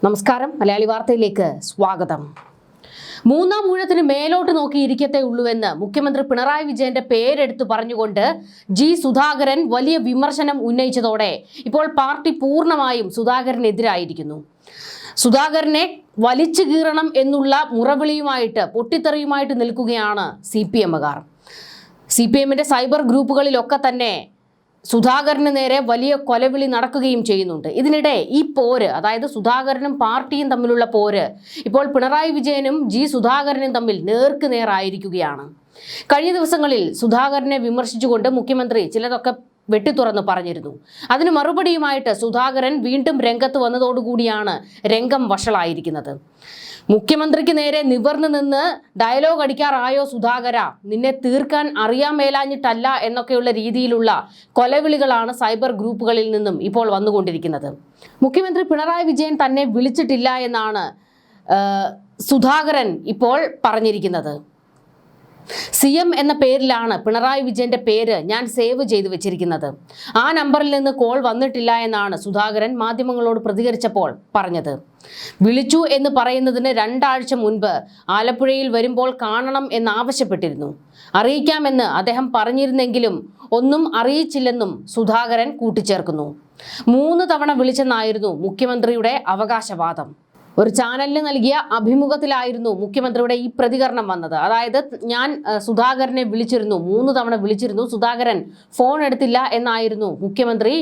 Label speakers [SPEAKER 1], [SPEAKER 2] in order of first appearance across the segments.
[SPEAKER 1] നമസ്കാരം, മലയാളി വാർത്തയിലേക്ക് സ്വാഗതം. മൂന്നാം ഊഴത്തിന് മേലോട്ട് നോക്കിയിരിക്കത്തേ ഉള്ളൂവെന്ന് മുഖ്യമന്ത്രി പിണറായി വിജയന്റെ പേരെടുത്തു പറഞ്ഞുകൊണ്ട് ജി സുധാകരൻ വലിയ വിമർശനം ഉന്നയിച്ചതോടെ ഇപ്പോൾ പാർട്ടി പൂർണ്ണമായും സുധാകരനെതിരായിരിക്കുന്നു. സുധാകരനെ വലിച്ചു കീറണം എന്നുള്ള മുറവിളിയുമായിട്ട് പൊട്ടിത്തെറിയുമായിട്ട് നിൽക്കുകയാണ് CPM-കാർ. CPM-ന്റെ സൈബർ ഗ്രൂപ്പുകളിലൊക്കെ തന്നെ സുധാകരന് നേരെ വലിയ കൊലവിളി നടക്കുകയും ചെയ്യുന്നുണ്ട്. ഇതിനിടെ ഈ പോര്, അതായത് സുധാകരനും പാർട്ടിയും തമ്മിലുള്ള പോര് ഇപ്പോൾ പിണറായി വിജയനും ജി സുധാകരനും തമ്മിൽ നേർക്കുനേറായിരിക്കുകയാണ്. കഴിഞ്ഞ ദിവസങ്ങളിൽ സുധാകരനെ വിമർശിച്ചുകൊണ്ട് മുഖ്യമന്ത്രി ചിലതൊക്കെ വെട്ടിത്തുറന്ന് പറഞ്ഞിരുന്നു. അതിന് മറുപടിയുമായിട്ട് സുധാകരൻ വീണ്ടും രംഗത്ത് വന്നതോടുകൂടിയാണ് രംഗം വഷളായിരിക്കുന്നത്. മുഖ്യമന്ത്രിക്ക് നേരെ നിവർന്നു നിന്ന് ഡയലോഗ് അടിക്കാറായോ സുധാകര, നിന്നെ തീർക്കാൻ അറിയാൻ മേലാഞ്ഞിട്ടല്ല എന്നൊക്കെയുള്ള രീതിയിലുള്ള കൊലവിളികളാണ് സൈബർ ഗ്രൂപ്പുകളിൽ നിന്നും ഇപ്പോൾ വന്നുകൊണ്ടിരിക്കുന്നത്. മുഖ്യമന്ത്രി പിണറായി വിജയൻ തന്നെ വിളിച്ചിട്ടില്ല എന്നാണ് സുധാകരൻ ഇപ്പോൾ പറഞ്ഞിരിക്കുന്നത്. CM എന്ന പേരിലാണ് പിണറായി വിജയന്റെ പേര് ഞാൻ സേവ് ചെയ്തു വെച്ചിരിക്കുന്നത്. ആ നമ്പറിൽ നിന്ന് കോൾ വന്നിട്ടില്ല എന്നാണ് സുധാകരൻ മാധ്യമങ്ങളോട് പ്രതികരിച്ചപ്പോൾ പറഞ്ഞത്. വിളിച്ചു എന്ന് പറയുന്നതിന് 2 ആഴ്ച മുൻപ് ആലപ്പുഴയിൽ വരുമ്പോൾ കാണണം എന്നാവശ്യപ്പെട്ടിരുന്നു. അറിയിക്കാമെന്ന് അദ്ദേഹം പറഞ്ഞിരുന്നെങ്കിലും ഒന്നും അറിയിച്ചില്ലെന്നും സുധാകരൻ കൂട്ടിച്ചേർക്കുന്നു. 3 തവണ വിളിച്ചെന്നായിരുന്നു മുഖ്യമന്ത്രിയുടെ അവകാശവാദം. ഒരു ചാനലിന് നൽകിയ അഭിമുഖത്തിലായിരുന്നു മുഖ്യമന്ത്രിയുടെ ഈ പ്രതികരണം വന്നത്. അതായത്, ഞാൻ സുധാകരനെ വിളിച്ചിരുന്നു, 3 തവണ വിളിച്ചിരുന്നു, സുധാകരൻ ഫോൺ എടുത്തില്ല എന്നായിരുന്നു മുഖ്യമന്ത്രി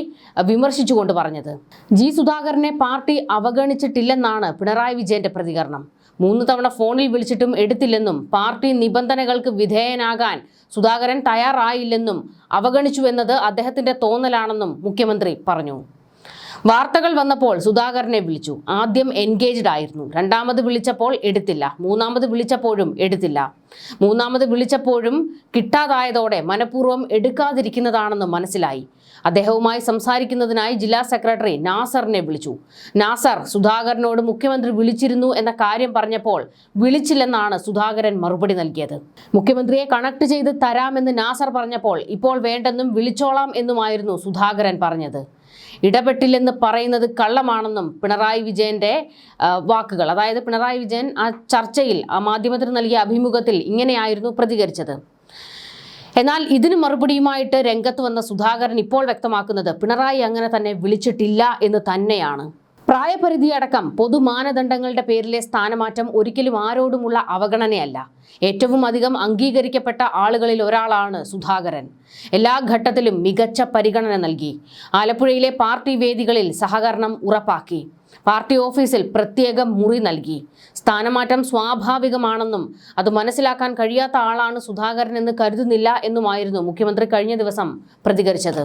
[SPEAKER 1] വിമർശിച്ചുകൊണ്ട് പറഞ്ഞത്. ജി സുധാകരനെ പാർട്ടി അവഗണിച്ചിട്ടില്ലെന്നാണ് പിണറായി വിജയന്റെ പ്രതികരണം. 3 തവണ ഫോണിൽ വിളിച്ചിട്ടും എടുത്തില്ലെന്നും പാർട്ടി നിബന്ധനകൾക്ക് വിധേയനാകാൻ സുധാകരൻ തയ്യാറായില്ലെന്നും അവഗണിച്ചുവെന്നത് അദ്ദേഹത്തിന്റെ തോന്നലാണെന്നും മുഖ്യമന്ത്രി പറഞ്ഞു. വാർത്തകൾ വന്നപ്പോൾ സുധാകരനെ വിളിച്ചു. ആദ്യം എൻഗേജ്ഡ് ആയിരുന്നു. 2ാമത് വിളിച്ചപ്പോൾ എടുത്തില്ല. 3ാമത് വിളിച്ചപ്പോഴും എടുത്തില്ല. 3ാമത് വിളിച്ചപ്പോഴും കിട്ടാതായതോടെ മനഃപൂർവ്വം എടുക്കാതിരിക്കുന്നതാണെന്ന് മനസ്സിലായി. അദ്ദേഹവുമായി സംസാരിക്കുന്നതിനായി ജില്ലാ സെക്രട്ടറി നാസറിനെ വിളിച്ചു. നാസർ സുധാകരനോട് മുഖ്യമന്ത്രി വിളിച്ചിരുന്നു എന്ന കാര്യം പറഞ്ഞപ്പോൾ വിളിച്ചില്ലെന്നാണ് സുധാകരൻ മറുപടി നൽകിയത്. മുഖ്യമന്ത്രിയെ കണക്ട് ചെയ്ത് തരാമെന്ന് നാസർ പറഞ്ഞപ്പോൾ ഇപ്പോൾ വേണ്ടെന്നും വിളിച്ചോളാം എന്നുമായിരുന്നു സുധാകരൻ പറഞ്ഞത്. ഇടപെട്ടില്ലെന്ന് പറയുന്നത് കള്ളമാണെന്നും പിണറായി വിജയന്റെ വാക്കുകൾ. അതായത്, പിണറായി വിജയൻ ആ ചർച്ചയിൽ, ആ മാധ്യമത്തിന് നൽകിയ അഭിമുഖത്തിൽ ഇങ്ങനെയായിരുന്നു പ്രതികരിച്ചത്. എന്നാൽ ഇതിന് മറുപടിയുമായിട്ട് രംഗത്ത് വന്ന സുധാകരൻ ഇപ്പോൾ വ്യക്തമാക്കുന്നത് പിണറായി അങ്ങനെ തന്നെ വിളിച്ചിട്ടില്ല എന്ന് തന്നെയാണ്. പ്രായപരിധിയടക്കം പൊതുമാനദണ്ഡങ്ങളുടെ പേരിലെ സ്ഥാനമാറ്റം ഒരിക്കലും ആരോടുമുള്ള അവഗണനയല്ല. ഏറ്റവും അധികം അംഗീകരിക്കപ്പെട്ട ആളുകളിൽ ഒരാളാണ് സുധാകരൻ. എല്ലാ ഘട്ടത്തിലും മികച്ച പരിഗണന നൽകി. ആലപ്പുഴയിലെ പാർട്ടി വേദികളിൽ സഹകരണം ഉറപ്പാക്കി. പാർട്ടി ഓഫീസിൽ പ്രത്യേക മുറി നൽകി. സ്ഥാനമാറ്റം സ്വാഭാവികമാണെന്നും അത് മനസ്സിലാക്കാൻ കഴിയാത്ത ആളാണ് സുധാകരൻ എന്ന് കരുതുന്നില്ല എന്നുമായിരുന്നു മുഖ്യമന്ത്രി കഴിഞ്ഞ ദിവസം പ്രതികരിച്ചത്.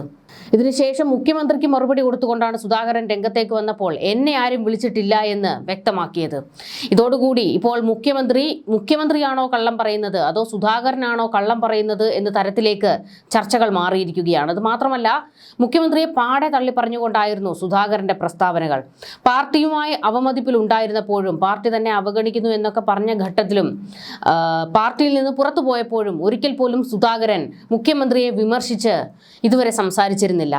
[SPEAKER 1] ഇതിനുശേഷം മുഖ്യമന്ത്രിക്ക് മറുപടി കൊടുത്തുകൊണ്ടാണ് സുധാകരൻ രംഗത്തേക്ക് വന്നപ്പോൾ എന്നെ ആരും വിളിച്ചിട്ടില്ല എന്ന് വ്യക്തമാക്കിയത്. ഇതോടുകൂടി ഇപ്പോൾ മുഖ്യമന്ത്രിയാണോ കള്ളം പറയുന്നത് അതോ സുധാകരനാണോ കള്ളം പറയുന്നത് എന്ന തരത്തിലേക്ക് ചർച്ചകൾ മാറിയിരിക്കുകയാണ്. അത് മാത്രമല്ല, മുഖ്യമന്ത്രിയെ പാടെ തള്ളി പറഞ്ഞുകൊണ്ടായിരുന്നു സുധാകരന്റെ പ്രസ്താവനകൾ. പാർട്ടിയുമായി അവമതിപ്പിൽ ഉണ്ടായിരുന്നപ്പോഴും പാർട്ടി തന്നെ അവഗണിക്കുന്നു എന്നൊക്കെ പറഞ്ഞ ഘട്ടത്തിലും പാർട്ടിയിൽ നിന്ന് പുറത്തു പോയപ്പോഴും ഒരിക്കൽ പോലും സുധാകരൻ മുഖ്യമന്ത്രിയെ വിമർശിച്ച് ഇതുവരെ സംസാരിച്ചിരുന്നില്ല.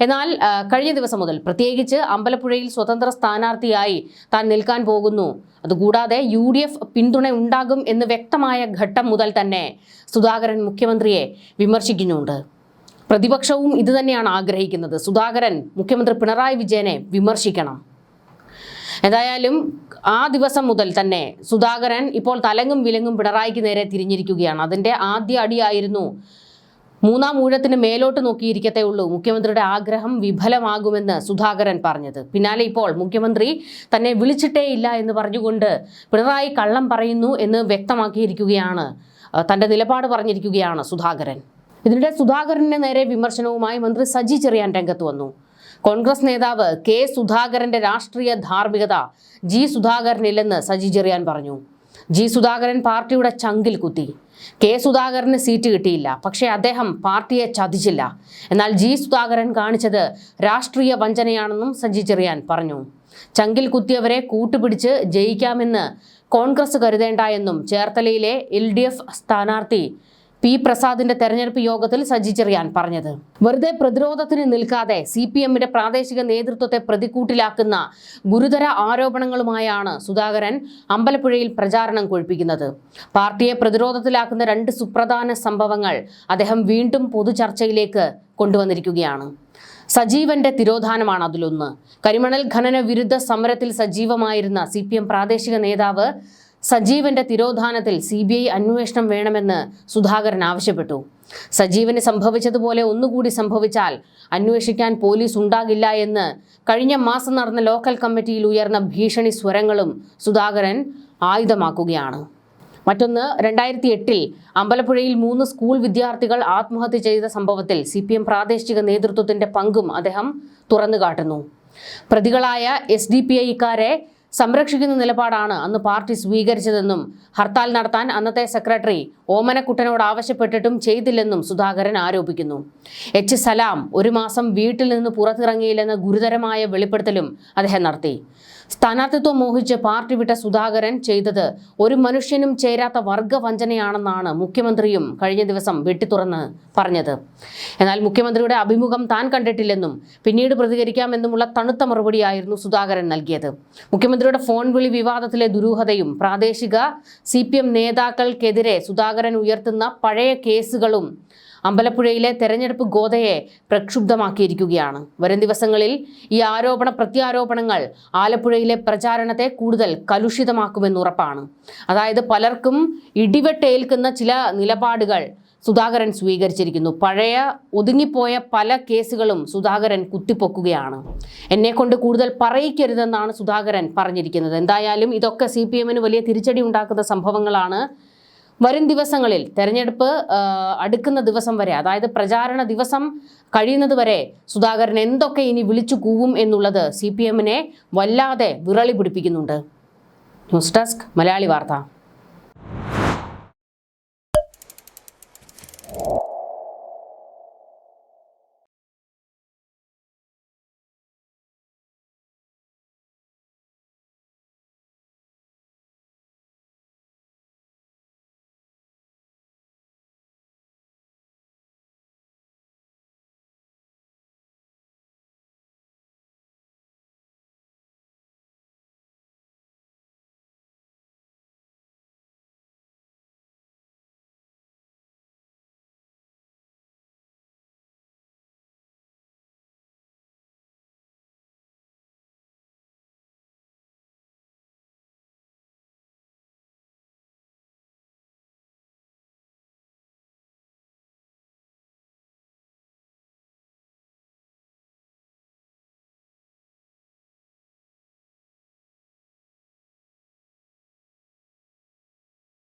[SPEAKER 1] എന്നാൽ കഴിഞ്ഞ ദിവസം മുതൽ, പ്രത്യേകിച്ച് അമ്പലപ്പുഴയിൽ സ്വതന്ത്ര സ്ഥാനാർത്ഥിയായി താൻ നിൽക്കാൻ പോകുന്നു, അതുകൂടാതെ UDF പിന്തുണ ഉണ്ടാകും എന്ന് വ്യക്തമായ ഘട്ടം മുതൽ തന്നെ സുധാകരൻ മുഖ്യമന്ത്രിയെ വിമർശിക്കുന്നുണ്ട്. പ്രതിപക്ഷവും ഇത് തന്നെയാണ് ആഗ്രഹിക്കുന്നത്. സുധാകരൻ മുഖ്യമന്ത്രി പിണറായി വിജയനെ വിമർശിക്കണം. എന്തായാലും ആ ദിവസം മുതൽ തന്നെ സുധാകരൻ ഇപ്പോൾ തലങ്ങും വിലങ്ങും പിണറായിക്ക് നേരെ തിരിഞ്ഞിരിക്കുകയാണ്. അതിൻ്റെ ആദ്യ അടിയായിരുന്നു മൂന്നാം ഊഴത്തിന് മേലോട്ട് നോക്കിയിരിക്കത്തേ ഉള്ളൂ, മുഖ്യമന്ത്രിയുടെ ആഗ്രഹം വിഫലമാകുമെന്ന് സുധാകരൻ പറഞ്ഞത്. പിന്നാലെ ഇപ്പോൾ മുഖ്യമന്ത്രി തന്നെ വിളിച്ചിട്ടേയില്ല എന്ന് പറഞ്ഞുകൊണ്ട് പിണറായി കള്ളം പറയുന്നു എന്ന് വ്യക്തമാക്കിയിരിക്കുകയാണ്, തൻ്റെ നിലപാട് പറഞ്ഞിരിക്കുകയാണ് സുധാകരൻ. ഇതിനിടെ സുധാകരന് നേരെ വിമർശനവുമായി മന്ത്രി സജി ചെറിയാൻ രംഗത്ത് വന്നു. കോൺഗ്രസ് നേതാവ് K സുധാകരന്റെ രാഷ്ട്രീയ ധാർമ്മികത ജി സുധാകരനില്ലെന്ന് സജി ചെറിയാൻ പറഞ്ഞു. ജി സുധാകരൻ പാർട്ടിയുടെ ചങ്കിൽ കുത്തി. K സുധാകരന് സീറ്റ് കിട്ടിയില്ല, പക്ഷേ അദ്ദേഹം പാർട്ടിയെ ചതിച്ചില്ല. എന്നാൽ ജി സുധാകരൻ കാണിച്ചത് രാഷ്ട്രീയ വഞ്ചനയാണെന്നും സജി ചെറിയാൻ പറഞ്ഞു. ചങ്കിൽ കുത്തിയവരെ കൂട്ടുപിടിച്ച് ജയിക്കാമെന്ന് കോൺഗ്രസ് കരുതേണ്ട എന്നും ചേർത്തലയിലെ LDF സ്ഥാനാർത്ഥി പി പ്രസാദിന്റെ തെരഞ്ഞെടുപ്പ് യോഗത്തിൽ സജി ചെറിയാൻ പറഞ്ഞത്. വെറുതെ പ്രതിരോധത്തിന് നിൽക്കാതെ CPMന്റെ പ്രാദേശിക നേതൃത്വത്തെ പ്രതിക്കൂട്ടിലാക്കുന്ന ഗുരുതര ആരോപണങ്ങളുമായാണ് സുധാകരൻ അമ്പലപ്പുഴയിൽ പ്രചാരണം കൊഴുപ്പിക്കുന്നത്. പാർട്ടിയെ പ്രതിരോധത്തിലാക്കുന്ന 2 സുപ്രധാന സംഭവങ്ങൾ അദ്ദേഹം വീണ്ടും പൊതുചർച്ചയിലേക്ക് കൊണ്ടുവന്നിരിക്കുകയാണ്. സജീവന്റെ തിരോധാനമാണ് അതിലൊന്ന്. കരിമണൽ ഖനന വിരുദ്ധ സമരത്തിൽ സജീവമായിരുന്ന CPM പ്രാദേശിക നേതാവ് സജീവന്റെ തിരോധാനത്തിൽ CBI അന്വേഷണം വേണമെന്ന് സുധാകരൻ ആവശ്യപ്പെട്ടു. സജീവന് സംഭവിച്ചതുപോലെ ഒന്നുകൂടി സംഭവിച്ചാൽ അന്വേഷിക്കാൻ പോലീസ് ഉണ്ടാകില്ല എന്ന് കഴിഞ്ഞ മാസം നടന്ന ലോക്കൽ കമ്മിറ്റിയിൽ ഉയർന്ന ഭീഷണി സ്വരങ്ങളും സുധാകരൻ ആയുധമാക്കുകയാണ്. മറ്റൊന്ന്, 2008 അമ്പലപ്പുഴയിൽ 3 സ്കൂൾ വിദ്യാർത്ഥികൾ ആത്മഹത്യ ചെയ്ത സംഭവത്തിൽ CPM പ്രാദേശിക നേതൃത്വത്തിന്റെ പങ്കും അദ്ദേഹം തുറന്നുകാട്ടുന്നു. പ്രതികളായ SDPIക്കാരെ സംരക്ഷിക്കുന്ന നിലപാടാണ് അന്ന് പാർട്ടി സ്വീകരിച്ചതെന്നും ഹർത്താൽ നടത്താൻ അന്നത്തെ സെക്രട്ടറി ഓമനക്കുട്ടനോട് ആവശ്യപ്പെട്ടിട്ടും ചെയ്തില്ലെന്നും സുധാകരൻ ആരോപിക്കുന്നു. സലാം 1 മാസം വീട്ടിൽ നിന്ന് പുറത്തിറങ്ങിയില്ലെന്ന ഗുരുതരമായ വെളിപ്പെടുത്തലും അദ്ദേഹം നടത്തി. സ്ഥാനാർത്ഥിത്വം മോഹിച്ച് പാർട്ടി വിട്ട സുധാകരൻ ചെയ്തത് ഒരു മനുഷ്യനും ചേരാത്ത വർഗവഞ്ചനയാണെന്നാണ് മുഖ്യമന്ത്രിയും കഴിഞ്ഞ ദിവസം വെട്ടിത്തുറന്ന് പറഞ്ഞത്. എന്നാൽ മുഖ്യമന്ത്രിയുടെ അഭിമുഖം താൻ കണ്ടിട്ടില്ലെന്നും പിന്നീട് പ്രതികരിക്കാമെന്നുമുള്ള തണുത്ത മറുപടിയായിരുന്നു സുധാകരൻ നൽകിയത്. മുഖ്യമന്ത്രിയുടെ ഫോൺ വിളി വിവാദത്തിലെ ദുരൂഹതയും പ്രാദേശിക CPM നേതാക്കൾക്കെതിരെ സുധാകരൻ ഉയർത്തുന്ന പഴയ കേസുകളും അമ്പലപ്പുഴയിലെ തെരഞ്ഞെടുപ്പ് ഗോതയെ പ്രക്ഷുബ്ധമാക്കിയിരിക്കുകയാണ്. വരും ദിവസങ്ങളിൽ ഈ ആരോപണ പ്രത്യാരോപണങ്ങൾ ആലപ്പുഴയിലെ പ്രചാരണത്തെ കൂടുതൽ കലുഷിതമാക്കുമെന്നുറപ്പാണ്. അതായത് പലർക്കും ഇടിവെട്ടേൽക്കുന്ന ചില നിലപാടുകൾ സുധാകരൻ സ്വീകരിച്ചിരിക്കുന്നു. പഴയ ഒതുങ്ങിപ്പോയ പല കേസുകളും സുധാകരൻ കുത്തിപ്പൊക്കുകയാണ്. എന്നെക്കൊണ്ട് കൂടുതൽ പറയിക്കരുതെന്നാണ് സുധാകരൻ പറഞ്ഞിരിക്കുന്നത്. എന്തായാലും ഇതൊക്കെ CPMന് വലിയ തിരിച്ചടി ഉണ്ടാക്കുന്ന സംഭവങ്ങളാണ്. വരും ദിവസങ്ങളിൽ തെരഞ്ഞെടുപ്പ് അടുക്കുന്ന ദിവസം വരെ, അതായത് പ്രചാരണ ദിവസം കഴിയുന്നത് വരെ സുധാകരൻ എന്തൊക്കെ ഇനി വിളിച്ചു കൂവും എന്നുള്ളത് CPMനെ വല്ലാതെ വിറളി പിടിപ്പിക്കുന്നുണ്ട്. ന്യൂസ് ഡെസ്ക് മലയാളി വാർത്ത.